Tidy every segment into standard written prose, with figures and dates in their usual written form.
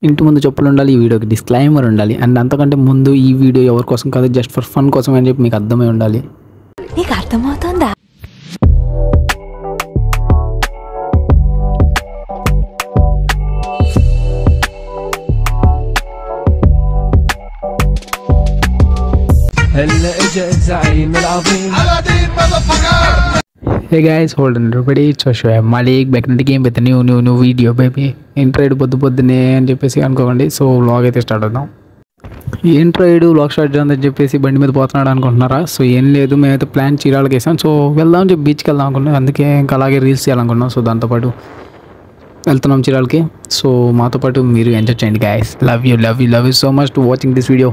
ఇంటి ముందు చెప్పులు ఉండాలి, ఈ వీడియోకి డిస్క్లైమర్ ఉండాలి. అండ్ అంతకంటే ముందు ఈ వీడియో ఎవరి కోసం కాదు, జస్ట్ ఫర్ ఫన్ కోసం అని చెప్పి మీకు అర్థమై ఉండాలి. నీకు అర్థమవుతుందా? Hey guys, hold on everybody, it's Joshua Malik back in the game with a new video baby. Intro పొద్దున్నే అని చెప్పేసి అనుకోకండి. సో వ్లాగ్ అయితే స్టార్ట్ అవుదాం. ఇంట్రో వ్లాగ్ స్టార్ట్ చేద్దామని చెప్పేసి బండి మీద పోతున్నాడు అనుకుంటున్నారా? సో ఏం లేదు, మేమైతే ప్లాన్ చీరాలకి వేసాం. సో వెళ్దామని చెప్పి బీచ్కి వెళ్దాం అనుకున్నాం, అందుకే ఇంకా అలాగే రీల్స్ చేయాలనుకున్నాం. సో దాంతోపాటు వెళ్తున్నాం చీరాలకి. సో మాతో పాటు మీరు ఎంజాయ్ చేయండి guys. Love you so much to watching this video.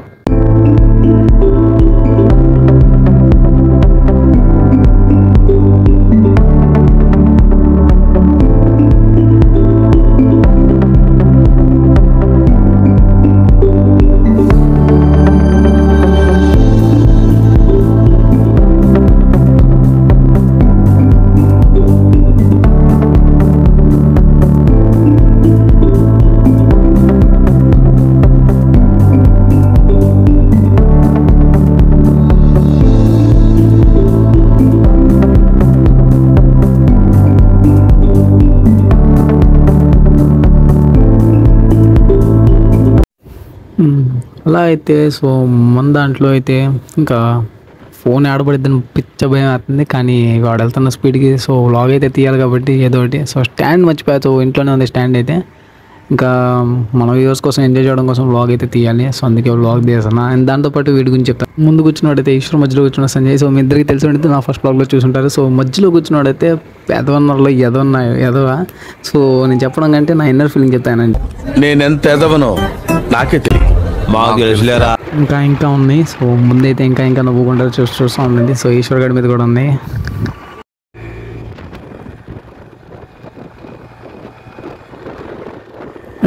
అలా అయితే సో మన దాంట్లో అయితే ఇంకా ఫోన్ ఆడబడిద్దని పిచ్చ భయం అవుతుంది. కానీ వాడు వెళ్తున్న స్పీడ్కి సో వ్లాగ్ అయితే తీయాలి కాబట్టి ఏదో ఒకటి. సో స్టాండ్ మర్చిపోయా, సో ఇంట్లోనే ఉంది స్టాండ్ అయితే. ఇంకా మన వ్యూవర్స్ కోసం ఎంజాయ్ చేయడం కోసం వ్లాగ్ అయితే తీయాలి. సో అందుకే వ్లాగ్ తీస్తున్నా. అండ్ దాంతోపాటు వీడి గురించి చెప్తాను. ముందు కూర్చున్నవాడైతే ఈశ్వర్, మధ్యలో కూర్చున్న సంజయ్. సో మీ ఇద్దరికి తెలిసి ఉంటే నా ఫస్ట్ వ్లాగ్లో చూసుంటారు. సో మధ్యలో కూర్చున్నవాడైతే ఎదవన్నర్లో ఎదవా. సో నేను చెప్పడం కంటే నా ఇన్నర్ ఫీలింగ్ చెప్తానండి. నేను ఎంత ఎదవనో నాకే తెలియదు, ఇంకా ఉంది. సో ముందైతే ఇంకా నవ్వుకుంటారు చూస్తూ ఉండండి. సో ఈశ్వర్ గడి మీద కూడా ఉంది.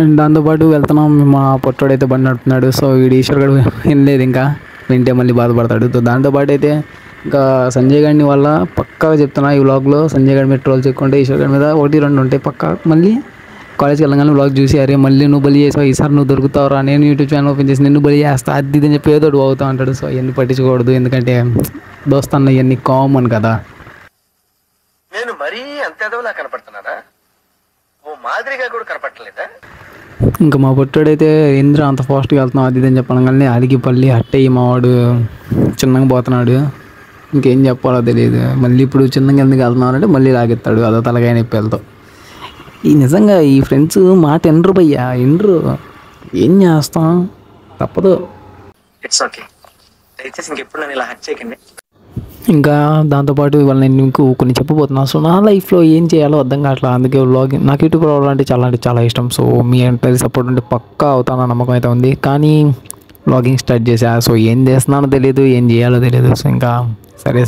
అండ్ దాంతోపాటు వెళ్తున్నాం. మా పొట్టోడైతే బండి నడుపుతున్నాడు. సో వీడు ఈశ్వర్ గడు వినలేదు, ఇంకా వింటే మళ్ళీ బాధపడతాడు. సో దాంతోపాటు అయితే ఇంకా సంజయ్ గడిని వల్ల పక్కాగా చెప్తున్నా ఈ వ్లాగ్లో సంజయ్ గడి మీద ట్రోల్ చెక్కుంటే ఈశ్వర్ గడి మీద 1-2 ఉంటాయి పక్కా. మళ్ళీ కాలేజ్కి వెళ్ళగానే వ్లాగ్ చూసి అరే మళ్ళీ నువ్వు బలి చేసావు, ఈసారి నువ్వు దొరుకుతావురా, నేను యూట్యూబ్ ఛానల్ ఓపెన్ చేసి నిన్ను బలి చేస్తా అది అని చెప్పి ఏదో అవుతా అంటాడు. సో ఇవన్నీ పట్టించకూడదు, ఎందుకంటే దోస్తన్న ఇవన్నీ కామన్ కదా. నేను మరీ అంత ఎదవలా కనపడుతున్నానా? ఓ మాదిరిగా కూడా కనపడలేదా? ఇంకా మా పొట్టోడైతే ఇంద్ర అంత ఫాస్ట్గా వెళ్తున్నావు అది అని చెప్పడం కానీ అలిగి పల్లి అట్టయ్యి మావాడు చిన్నగా పోతున్నాడు. ఇంకేం చెప్పాలో తెలియదు. మళ్ళీ ఇప్పుడు చిన్నగా ఎందుకు వెళ్తున్నావు అంటే మళ్ళీ లాగెత్తాడు, అదో తలకాయ నొప్పి వెళ్తావు. ఈ నిజంగా ఈ ఫ్రెండ్స్ మాట ఎనరు భయ్యా, ఎనరు. ఏం చేస్తాం, తప్పదు. ఇట్స్ ఓకే, దయచేసి ఇంకెప్పుడు నన్ను ఇలా హట్ చేయకండి. ఇంకా దాంతోపాటు ఇవాళ నేను మీకు కొన్ని చెప్పబోతున్నాను. సో నా లైఫ్లో ఏం చేయాలో అర్థం కావట్లేదు, అందుకే వ్లాగింగ్ నాకు యూట్యూబ్ రావడం అంటే చాలా ఇష్టం. సో మీ అంటే సపోర్ట్ ఉంటే పక్కా అవుతానన్న నమ్మకం అయితే ఉంది. కానీ వ్లాగింగ్ స్టార్ట్ చేసా. సో ఏం చేస్తున్నానో తెలియదు, ఏం చేయాలో తెలియదు. సో ఇంకా సరే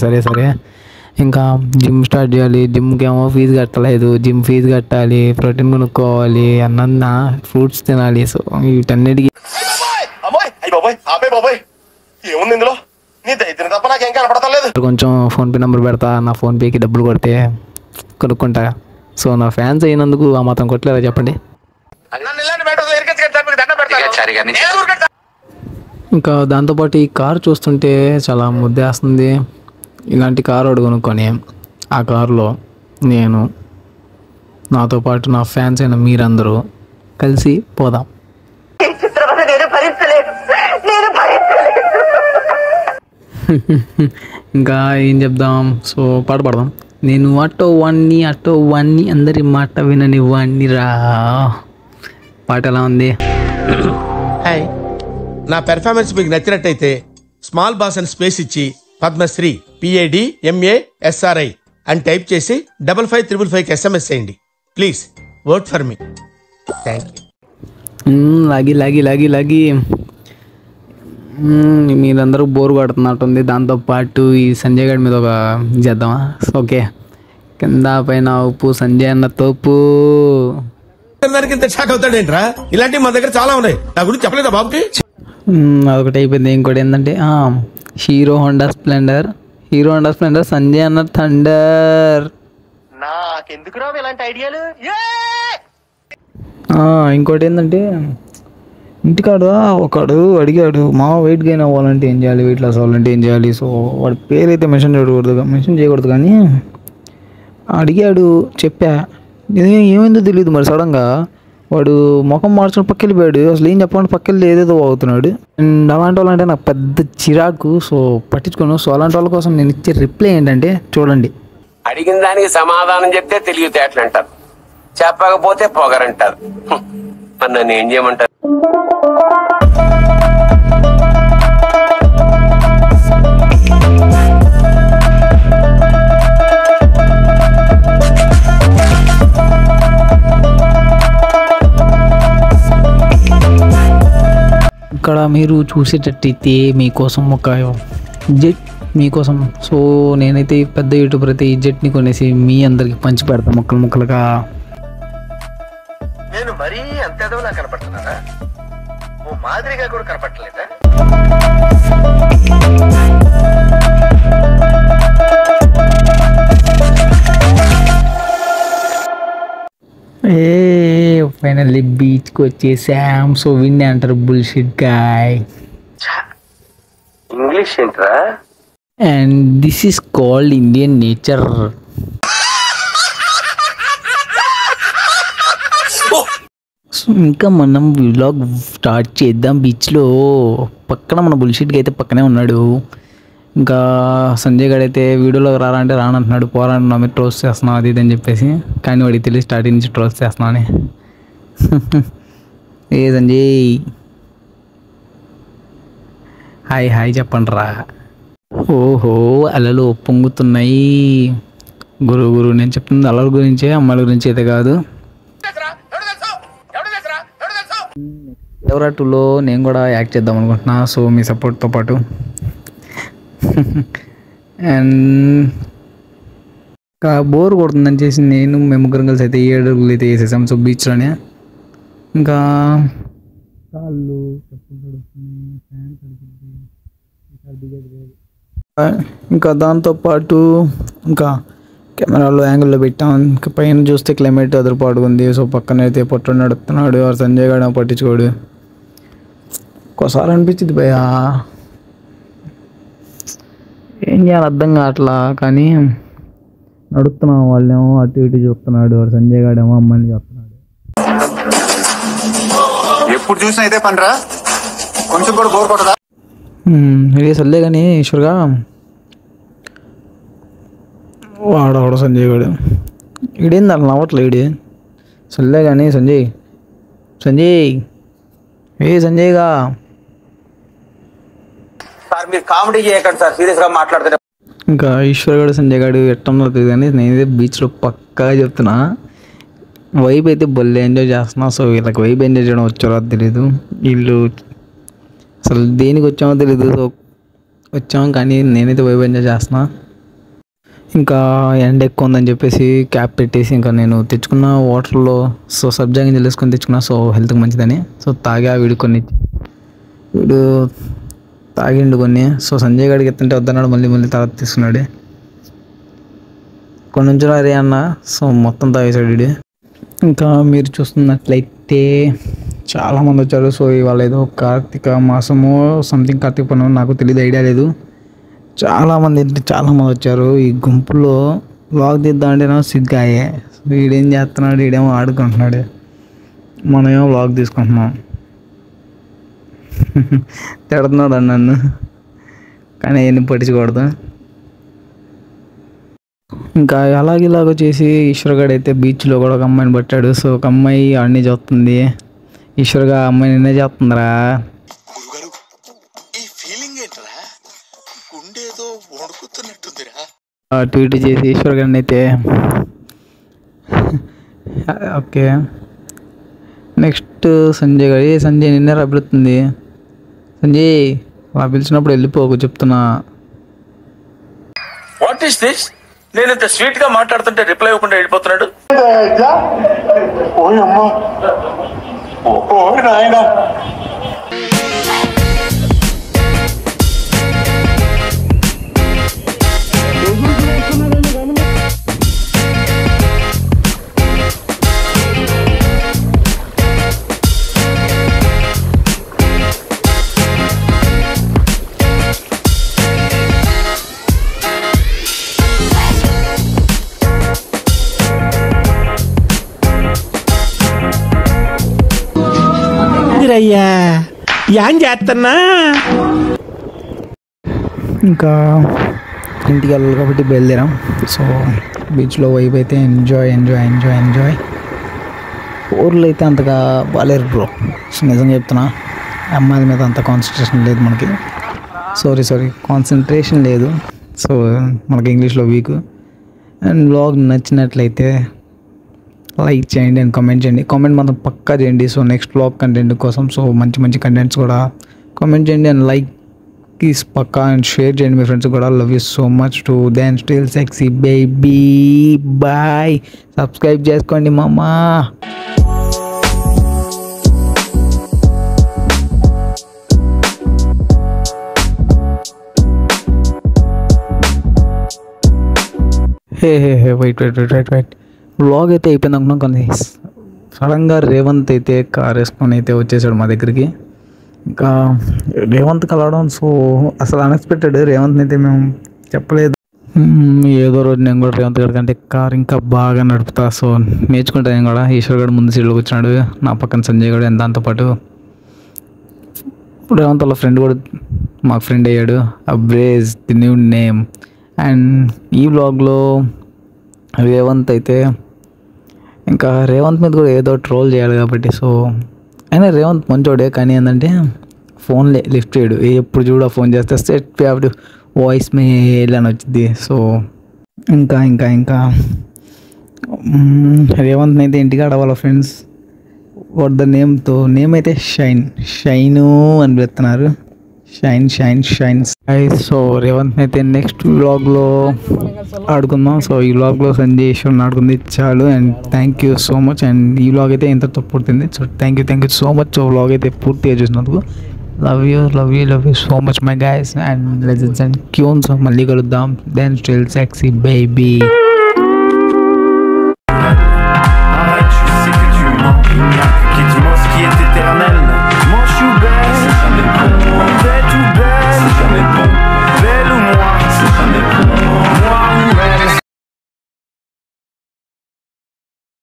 ఇంకా జిమ్ స్టార్ట్ చేయాలి. జిమ్కి ఏమో ఫీజు కట్టలేదు, జిమ్ ఫీజు కట్టాలి, ప్రోటీన్ కొనుక్కోవాలి, అన్న ఫ్రూట్స్ తినాలి. సో వీటన్నిటికీ కొంచెం ఫోన్పే నెంబర్ పెడతా, నా ఫోన్పేకి డబ్బులు కొడితే కొనుక్కుంటా. సో నా ఫ్యాన్స్ అయినందుకు ఆ మాత్రం కొట్టలేరా చెప్పండి. ఇంకా దాంతోపాటు ఈ కారు చూస్తుంటే చాలా ముద్దేస్తుంది. ఇలాంటి కారు ఒకటి కొనుక్కొని ఆ కారులో నేను, నాతో పాటు నా ఫ్యాన్స్ అయిన మీరందరూ కలిసి పోదాం. ఇంకా ఏం చెప్దాం, సో పాట పాడదాం. నేను అటో వాణ్ణి అందరి మాట వినని వాణ్ణి రా. పాట ఎలా ఉంది? హాయ్, నా పెర్ఫార్మెన్స్ మీకు నచ్చినట్టయితే స్మాల్ బాస్ అని స్పేస్ ఇచ్చి పద్మశ్రీ PADMASRI అని టైప్ చేసి 5555 SMS చేయండి please. Work for me. Thank you. లాగి మీరందరూ బోర్ కొడుతున్నట్టుంది. దాంతోపాటు ఈ సంజయ్ గడి మీద ఒక చేద్దామా? ఓకే, కింద పైన ఉప్పు సంజయ్ అన్న తోపు. దానికి ఇంత షాక్ అవుతాడేంట్రా? ఇలాంటివి మా దగ్గర చాలా ఉన్నాయి, నా గురించి చెప్పలేదా బాబుకి? అదొకటి అయిపోయింది. ఇంకోటి ఏంటంటే హీరో హోండా స్ప్లెండర్ సంజయ్ అన్న థండర్. నాకెందుకు రావు ఇలాంటి ఐడియాలు? ఇంకోటి ఏంటంటే ఇంటికాడ ఒకడు అడిగాడు మా వెయిట్ గెయిన్ అవ్వాలంటే ఏం చేయాలి, వెయిట్ లాస్ అవ్వాలంటే ఏం చేయాలి. సో వాడి పేరు అయితే మెన్షన్ చేయకూడదు కానీ అడిగాడు, చెప్పా. ఏమైందో తెలియదు మరి సడన్గా వాడు ముఖం మార్చుకుని పక్కకి వెళ్ళిపోయాడు. అసలు ఏం చెప్పకుండా పక్కకి వెళ్ళి ఏదేదో అవుతున్నాడు. అండ్ అలాంటి వాళ్ళంటే నాకు పెద్ద చిరాకు. సో పట్టించుకోను. సో అలాంటి వాళ్ళ కోసం నేను ఇచ్చే రిప్లై ఏంటంటే, చూడండి, అడిగిన దానికి సమాధానం చెప్తే తెలివితేటలు అంటారు, చెప్పకపోతే పొగరంటారు. మరి నన్ను ఏం చేయమంటారు? ఇక్కడ మీరు చూసేటట్టయితే మీకోసం ఒక జెట్ మీకోసం. సో నేనైతే పెద్ద యూట్యూబర్ అయితే ఈ జెట్ని కొనేసి మీ అందరికి పంచి పెడతాను ముక్కలు ముక్కలుగా. నేను మరీ అంత ఎదవలా కనపడుతున్నానా? ఓ మాదిరిగా కూడా కనపడలేదా? ఫైనల్లీ బీచ్కి వచ్చేసాం. సో విన్నే అంటారు బుల్షిట్ గాయ్. ఇంగ్లీష్ ఏంట్రా? And this is called Indian nature. So ఇంకా మనం వ్లాగ్ స్టార్ట్ చేద్దాం. బీచ్లో పక్కన మన బుల్షిట్కి అయితే పక్కనే ఉన్నాడు. ఇంకా సంజయ్ గడ్ అయితే వీడియోలోకి రారంటే రానంటున్నాడు. పోరాడున్నా మీరు ట్రోల్స్ చేస్తున్నాం అది ఇది అని చెప్పేసి. కానీ వాడికి తెలియదు స్టార్టింగ్ నుంచి ట్రోల్స్ చేస్తున్నా అని. ఏ సంజయ్ హాయ్ హాయ్ చెప్పండి రా. ఓహో అలలు పొంగుతున్నాయి. గురువు నేను చెప్తుంది అలల గురించే, అమ్మాయిల గురించి అయితే కాదు. ఎవరా టూలో నేను కూడా యాక్ట్ చేద్దాం అనుకుంటున్నా. సో మీ సపోర్ట్తో పాటు. అండ్ ఇంకా బోర్ కొడుతుందని చేసి మేము ముగ్గురం కలిసి అయితే 7 అడుగులు అయితే వేసేసాం. సో బీచ్లోనే ఇంకా కాళ్ళు ఇంకా దాంతోపాటు ఇంకా కెమెరాలో యాంగిల్లో పెట్టాం. ఇంకా పైన చూస్తే క్లైమేట్ అదరపాటుగా సో పక్కన అయితే పొట్టు నడుస్తున్నాడు. సంజయ్ గారు పట్టించుకోడు. ఒక్కోసారి అనిపించింది భయ్యా ఏం చేయాలి అర్థం కావట్లా. కానీ నడుస్తున్నాం, వాళ్ళేమో అటు ఇటు చూస్తున్నాడు. సంజయ్ గారు ఏమో అమ్మాయిని చూస్తున్నాడు. ఎప్పుడు చూసినా అయితే పనిరా, కొంచెం కూడా బోర్ కొట్టదా? ఇదే సర్లే కానీ ఈశ్వర్గా వాడవాడు సంజయ్ గారు ఇడేంది అలా నవ్వట్లే. ఇడే సర్లే కానీ సంజయ్ సంజయ్గా సార్ మీరు కామెడీ చేయకండి సార్, సీరియస్ గా మాట్లాడుతున్నా. ఇంకా ఈశ్వర్ గడు సంజయ్ గడు ఎట్టంలో కానీ నేనైతే బీచ్లో పక్కాగా చెప్తున్నా వైబ్ అయితే భలే ఎంజాయ్ చేస్తున్నా. సో వీళ్ళకి వైబ్ ఎంజాయ్ చేయడం వచ్చారో తెలీదు. వీళ్ళు అసలు దేనికి వచ్చామో తెలీదు. సో వచ్చాము కానీ నేనైతే వైబ్ ఎంజాయ్ చేస్తున్నా. ఇంకా ఎండ ఎక్కువ ఉందని చెప్పేసి క్యాప్ పెట్టేసి ఇంకా నేను తెచ్చుకున్న వాటర్లో సో సబ్జా గింజలు వేసుకొని తెచ్చుకున్నా. సో హెల్త్కి మంచిదని. సో తాగా వీడు తాగిండు కొన్ని. సో సంజయ్ గడికి ఎత్తుంటే వద్దన్నాడు, మళ్ళీ తర్వాత తీసుకున్నాడు. కొన్ని నుంచి అరే అన్న. సో మొత్తం తాగేసాడు వీడు. ఇంకా మీరు చూస్తున్నట్లయితే చాలామంది వచ్చారు. సో ఇవాళ ఏదో కార్తీక మాసము సంథింగ్ కార్తీక పౌర్ణమి నాకు తెలియదు, ఐడియా లేదు. చాలామంది వచ్చారు. ఈ గుంపులో వ్లాగ్ తీద్దామంటే సిగ్గాయే. వీడేం చేస్తున్నాడు, వీడేమో ఆడుకుంటున్నాడు, మనమేమో వ్లాగ్ తీసుకుంటున్నాం. తిడుతున్నాడు నన్ను, కానీ ఏం పట్టించకూడదు. ఇంకా ఇలాగ చేసి ఈశ్వర్గాడు అయితే బీచ్లో కూడా ఒక అమ్మాయిని పట్టాడు. సో ఒక అమ్మాయి అన్నీ చూస్తుంది. ఈశ్వర్గా అమ్మాయి నిన్నే చేస్తుందిరా. ట్వీట్ చేసి ఈశ్వర్ గారిని అయితే ఓకే. నెక్స్ట్ సంజయ్ గారి సంజయ్ నిన్నే రబ్బుతుంది. సంజయ్ అలా పిలిచినప్పుడు వెళ్ళిపోకు చెప్తున్నా. What is this? నేను ఇంత స్వీట్ గా మాట్లాడుతుంటే రిప్లై ఇవ్వకుండా వెళ్ళిపోతున్నాడు. అయ్యా ఏం చేస్తున్నా ఇంకా ఇంటికి వెళ్ళాలి కాబట్టి బయలుదేరాం. సో బీచ్లో వైపు అయితే ఎంజాయ్ ఎంజాయ్ ఎంజాయ్ ఎంజాయ్. ఊర్లో అయితే అంతగా బాగాలేరు బ్రో. సో నిజంగా చెప్తున్నా, అమ్మాయిల మీద అంత కాన్సన్ట్రేషన్ లేదు మనకి. కాన్సన్ట్రేషన్ లేదు. సో మనకి ఇంగ్లీష్లో వీక్. అండ్ వ్లాగ్ నచ్చినట్లయితే లైక్ చేయండి అండ్ కామెంట్ చేయండి. కామెంట్ మాత్రం పక్కా చేయండి. సో నెక్స్ట్ వ్లాగ్ కంటెంట్ కోసం సో మంచి మంచి కంటెంట్స్ కూడా కామెంట్ చేయండి అండ్ లైక్ ఈస్ పక్కా అండ్ షేర్ చేయండి మీ ఫ్రెండ్స్ కూడా. Love you so much to then still sexy baby. Bye. Subscribe చేసుకోండి మామా. వెయిట్ వ్లాగ్ అయితే అయిపోయింది అనుకున్నాం, కానీ సడన్గా రేవంత్ అయితే కార్ వేసుకొని అయితే వచ్చేసాడు మా దగ్గరికి. ఇంకా రేవంత్ కలవడం సో అసలు అన్ఎక్స్పెక్టెడ్. రేవంత్ని అయితే మేము చెప్పలేదు. ఏదో రోజు నేను కూడా రేవంత్ గడి కంటే కార్ ఇంకా బాగా నడుపుతా. సో నేర్చుకుంటా నేను కూడా. ఈశ్వర్ గడు ముందు సీట్లో కూర్చున్నాడు, నా పక్కన సంజయ్ గడు, అండ్ దాంతోపాటు రేవంత్ వాళ్ళ ఫ్రెండ్ కూడా మాకు ఫ్రెండ్ అయ్యాడు, అబ్రేజ్ ది న్యూ నేమ్. అండ్ ఈ వ్లాగ్లో రేవంత్ అయితే ఇంకా రేవంత్ మీద కూడా ఏదో ట్రోల్ చేయాలి కాబట్టి సో అయినా రేవంత్ మంచోడే, కానీ ఏంటంటే ఫోన్లే లిఫ్ట్ చేయడు. ఎప్పుడు చూడ ఫోన్ చేస్తే సెట్ అప్పుడు వాయిస్ మెయిల్ అని వచ్చింది. సో ఇంకా ఇంకా ఇంకా రేవంత్ని అయితే ఇంటికి ఆడవాళ్ళ ఫ్రెండ్స్ వాట్ ద నేమ్ అయితే షైను అని పెడుతున్నారు. షైన్స్. సో రేవంత్ని అయితే నెక్స్ట్ వ్లాగ్లో ఆడుకుందాం. సో ఈ వ్లాగ్లో సంజయ్ ఈశ్వర్ ఆడుకుంది చాలు. And thank you so much. And ఈ వ్లాగ్ అయితే ఇంతతో పూర్తింది. So thank you so much. So vlog అయితే పూర్తిగా చూసినందుకు love you so much my guys and legends and queens. మళ్ళీ కలుద్దాం. Then still sexy baby.